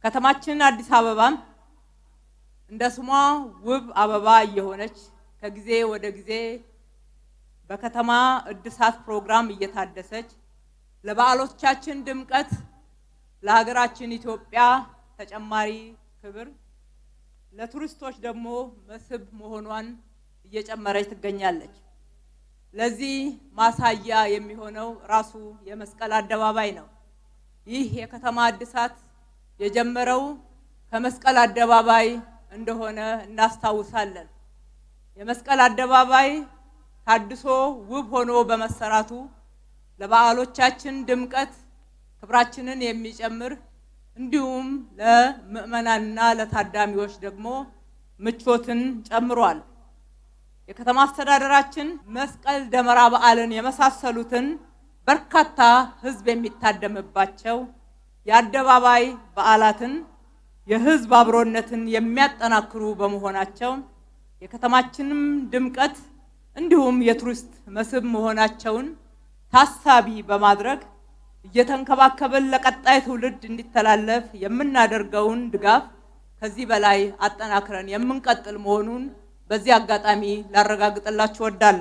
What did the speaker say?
ከተማችን አዲስ አበባ እንደ ስሟ ውብ አበባ እየሆነች ከጊዜ ወደ ጊዜ በከተማ እድሳት ፕሮግራም እየታደሰች ለበዓሎቻችን ድምቀት ለሀገራችን ኢትዮጵያ ተጨማሪ ክብር ለቱሪስቶች ደግሞ መስህብ መሆኗን እየጨመረች ትገኛለች። ለዚህ ማሳያ የሚሆነው ራሱ የመስቀል አደባባይ ነው። ይህ የከተማ እድሳት የጀመረው ከመስቀል አደባባይ እንደሆነ እናስታውሳለን። የመስቀል አደባባይ ታድሶ ውብ ሆኖ በመሰራቱ ለበዓሎቻችን ድምቀት ክብራችንን የሚጨምር እንዲሁም ለምእመናንና ለታዳሚዎች ደግሞ ምቾትን ጨምሯል። የከተማ አስተዳደራችን መስቀል ደመራ በዓልን የመሳሰሉትን በርካታ ሕዝብ የሚታደምባቸው የአደባባይ በዓላትን የሕዝብ አብሮነትን የሚያጠናክሩ በመሆናቸው የከተማችንም ድምቀት እንዲሁም የቱሪስት መስህብ መሆናቸውን ታሳቢ በማድረግ እየተንከባከበን ለቀጣይ ትውልድ እንዲተላለፍ የምናደርገውን ድጋፍ ከዚህ በላይ አጠናክረን የምንቀጥል መሆኑን በዚህ አጋጣሚ ላረጋግጥላችሁ እወዳለሁ።